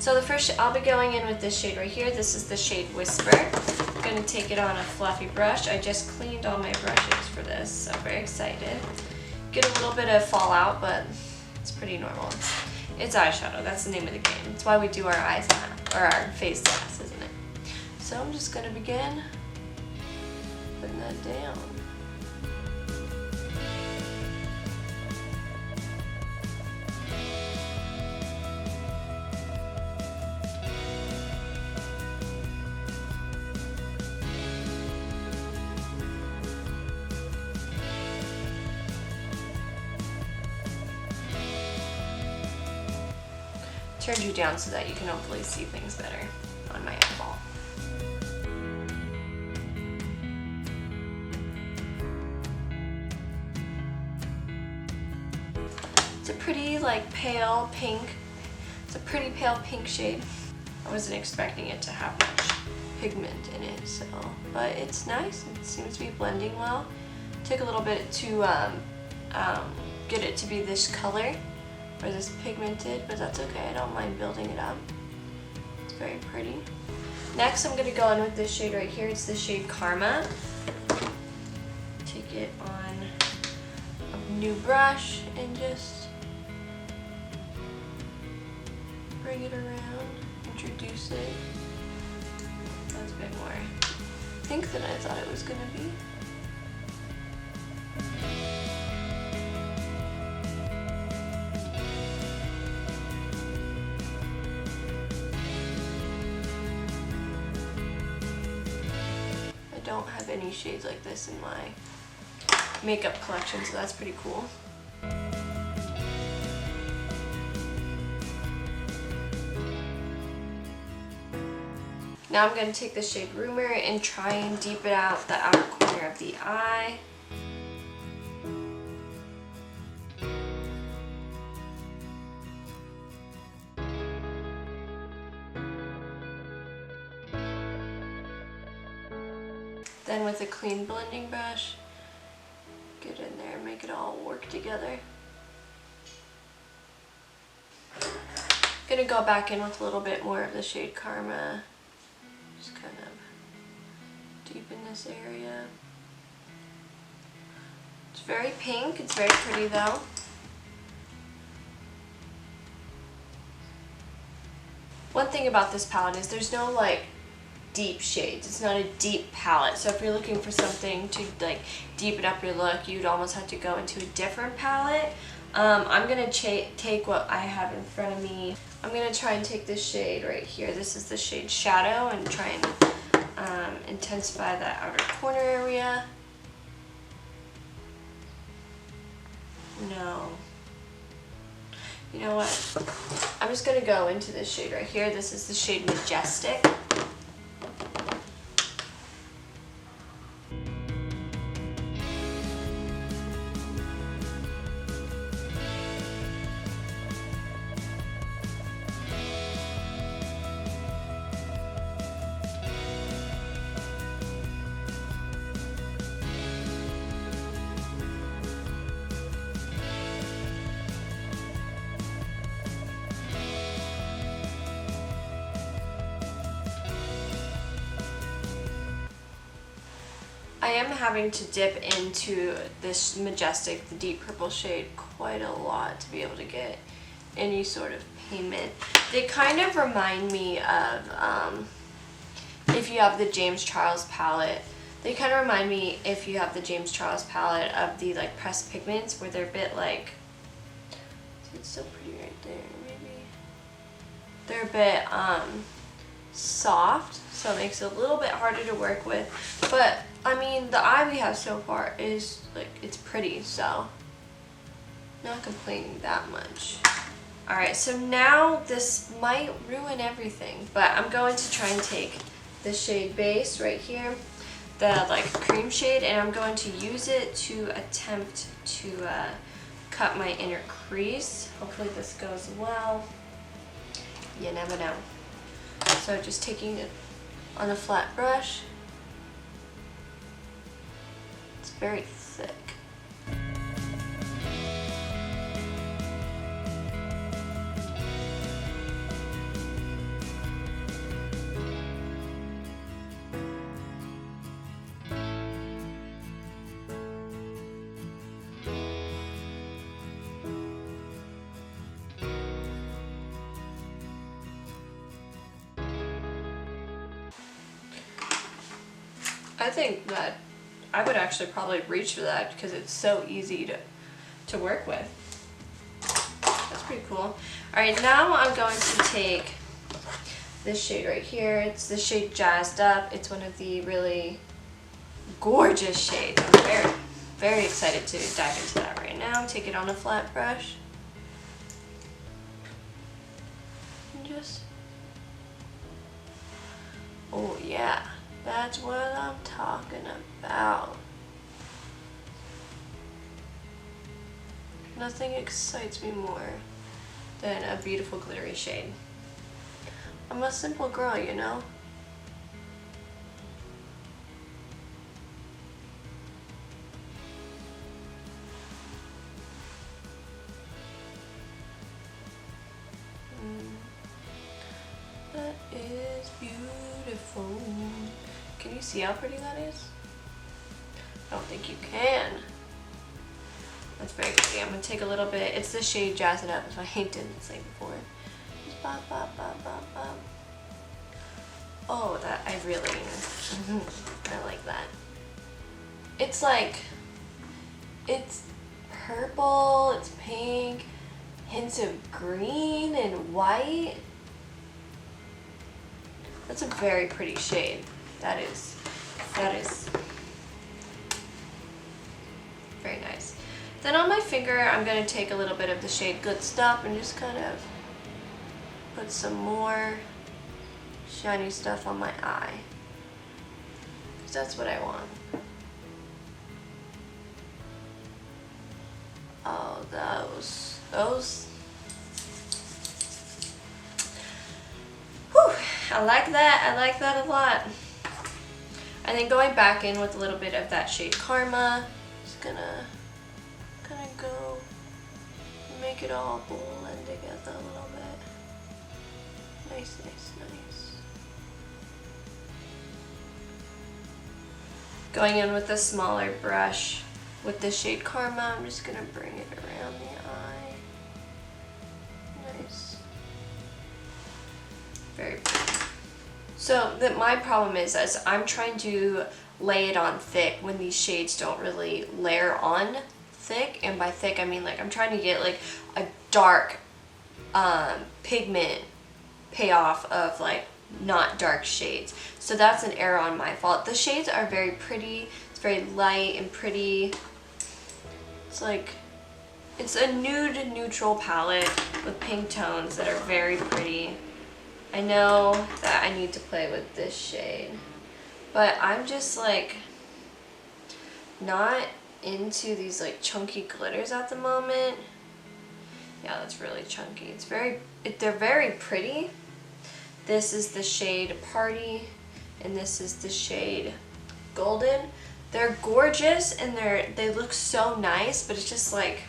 So the first, I'll be going in with this shade right here. This is the shade Whisper. I'm going to take it on a fluffy brush. I just cleaned all my brushes for this, so very excited. Get a little bit of fallout, but it's pretty normal. It's eyeshadow, that's the name of the game. It's why we do our eyes now, or our face masks, isn't it? So I'm just going to begin putting that down. Turned you down so that you can hopefully see things better on my eyeball. It's a pretty like pale pink. It's a pretty pale pink shade. I wasn't expecting it to have much pigment in it, so, but it's nice. It seems to be blending well. Took a little bit to get it to be this color. Or this pigmented, but that's okay. I don't mind building it up. It's very pretty. Next, I'm going to go in with this shade right here. It's the shade Karma. Take it on a new brush and just bring it around, introduce it. That's a bit more pink than I thought it was going to be. Don't have any shades like this in my makeup collection, so that's pretty cool. Now I'm going to take the shade Rumor and try and deepen out the outer corner of the eye. Then with a clean blending brush, get in there and make it all work together. Gonna go back in with a little bit more of the shade Karma. Just kind of deepen this area. It's very pink, it's very pretty though. One thing about this palette is there's no like deep shades. It's not a deep palette, so if you're looking for something to like deepen up your look, you'd almost have to go into a different palette. I'm gonna take what I have in front of me. I'm gonna try and take this shade right here. This is the shade Shadow, and try and intensify that outer corner area. No. You know what? I'm just gonna go into this shade right here. This is the shade Majestic. I am having to dip into this Majestic, the deep purple shade, quite a lot to be able to get any sort of pigment. They kind of remind me of, if you have the James Charles palette, they kind of remind me, if you have the James Charles palette, of the like pressed pigments, where they're a bit like, it's so pretty right there, maybe. They're a bit soft, so it makes it a little bit harder to work with, but I mean, the eye we have so far is, like, it's pretty, so not complaining that much. Alright, so now this might ruin everything, but I'm going to try and take the shade Base right here, the, like, cream shade, and I'm going to use it to attempt to cut my inner crease. Hopefully this goes well. You never know. So just taking it on a flat brush. It's very thick. I think that I would actually probably reach for that because it's so easy to work with. That's pretty cool. All right, now I'm going to take this shade right here. It's the shade Jazzed Up. It's one of the really gorgeous shades. I'm very, very excited to dive into that right now. Take it on a flat brush. And just, oh yeah, that's what I'm talking about. Nothing excites me more than a beautiful glittery shade. I'm a simple girl, you know? That is beautiful. Can you see how pretty that is? I don't think you can. That's very pretty. I'm gonna take a little bit. It's the shade Jazz It Up, if I didn't say before. Just bop, bop, bop, bop, bop. Oh, that I really, I like that. It's like, it's purple, it's pink, hints of green and white. That's a very pretty shade. That is very nice. Then on my finger, I'm going to take a little bit of the shade Good Stuff and just kind of put some more shiny stuff on my eye. Because that's what I want. Oh, those. Whew, I like that a lot. And then going back in with a little bit of that shade Karma, just gonna go make it all blend together a little bit. Nice, nice, nice. Going in with a smaller brush with the shade Karma, I'm just gonna bring it around the eye. Nice. Very pretty. So my problem is, as I'm trying to lay it on thick when these shades don't really layer on thick, and by thick I mean like I'm trying to get like a dark pigment payoff of like not dark shades. So that's an error on my fault. The shades are very pretty. It's very light and pretty. It's like, it's a nude neutral palette with pink tones that are very pretty. I know that I need to play with this shade, but I'm just like not into these like chunky glitters at the moment. Yeah, that's really chunky. It's they're very pretty. This is the shade Party, and this is the shade Golden. They're gorgeous and they look so nice, but it's just like,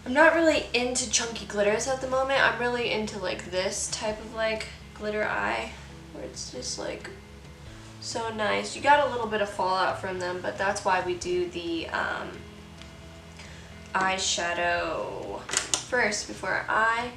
I'm not really into chunky glitters at the moment. I'm really into like this type of like glitter eye, where it's just like so nice. You got a little bit of fallout from them, but that's why we do the eyeshadow first before our eye.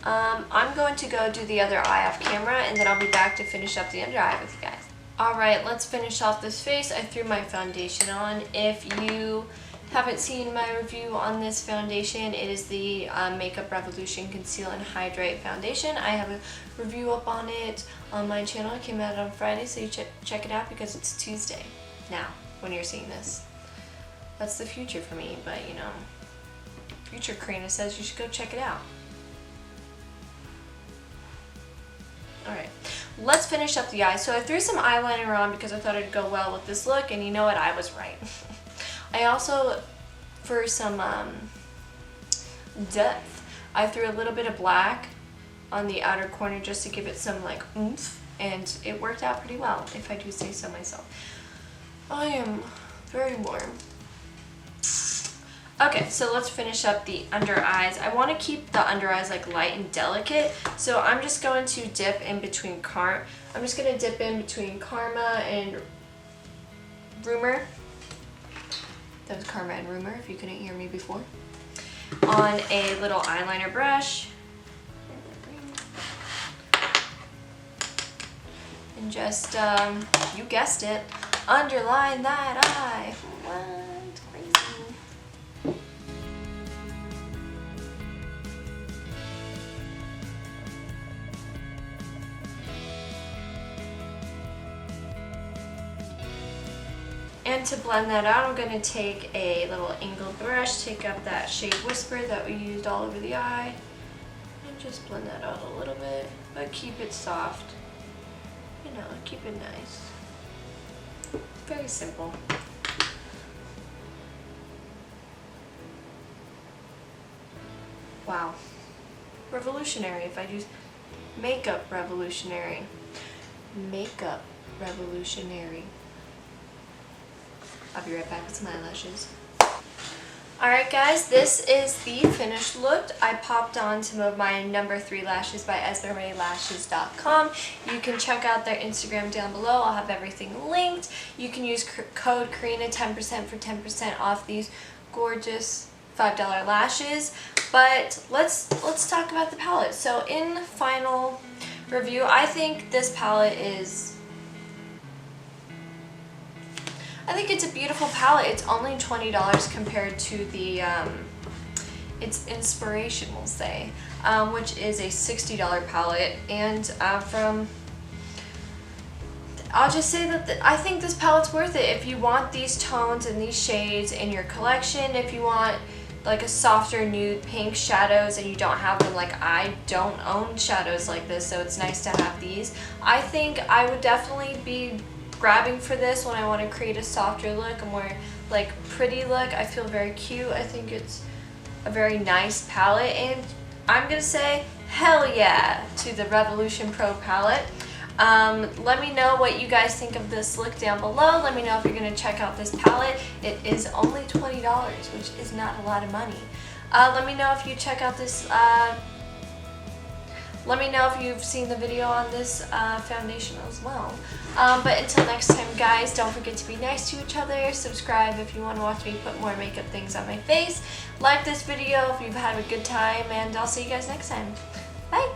I'm going to go do the other eye off camera, and then I'll be back to finish up the under eye with you guys. Alright, let's finish off this face. I threw my foundation on. If you haven't seen my review on this foundation, it is the Makeup Revolution Conceal and Hydrate Foundation. I have a review up on it on my channel. It came out on Friday, so you check it out because it's Tuesday now when you're seeing this. That's the future for me, but you know, future Karina says you should go check it out. Alright, let's finish up the eye. So I threw some eyeliner on because I thought it'd go well with this look, and you know what, I was right. I also, for some depth, I threw a little bit of black on the outer corner just to give it some like oomph, and it worked out pretty well, if I do say so myself. I am very warm. Okay, so let's finish up the under eyes. I want to keep the under eyes like light and delicate, so I'm just going to dip in between Karma and Rumor. That was Karma and Rumor, if you couldn't hear me before. On a little eyeliner brush. And and just, you guessed it, underline that eye. What? Crazy. And to blend that out, I'm going to take a little angled brush, take up that shade Whisper that we used all over the eye, and just blend that out a little bit, but keep it soft. You know, keep it nice. Very simple. Wow. Revolutionary. If I do makeup revolutionary. Makeup revolutionary. I'll be right back with some eyelashes. Alright guys, this is the finished look. I popped on some of my number 3 lashes by esmeraldalashes.com. You can check out their Instagram down below. I'll have everything linked. You can use code Karina 10% for 10% off these gorgeous $5 lashes. But let's talk about the palette. So in final review, I think this palette is, I think it's a beautiful palette. It's only $20 compared to the, its Inspiration, we'll say, which is a $60 palette. And I'll just say that I think this palette's worth it. If you want these tones and these shades in your collection, if you want like a softer nude pink shadows and you don't have them, like I don't own shadows like this, so it's nice to have these. I think I would definitely be grabbing for this when I want to create a softer look, a more like pretty look. I feel very cute. I think it's a very nice palette, and I'm gonna say hell yeah to the Revolution Pro palette. Let me know what you guys think of this look down below. Let me know if you're going to check out this palette. It is only $20, which is not a lot of money. Let me know if you check out this, let me know if you've seen the video on this foundation as well. But until next time guys, don't forget to be nice to each other. Subscribe if you want to watch me put more makeup things on my face. Like this video if you've had a good time, and I'll see you guys next time. Bye!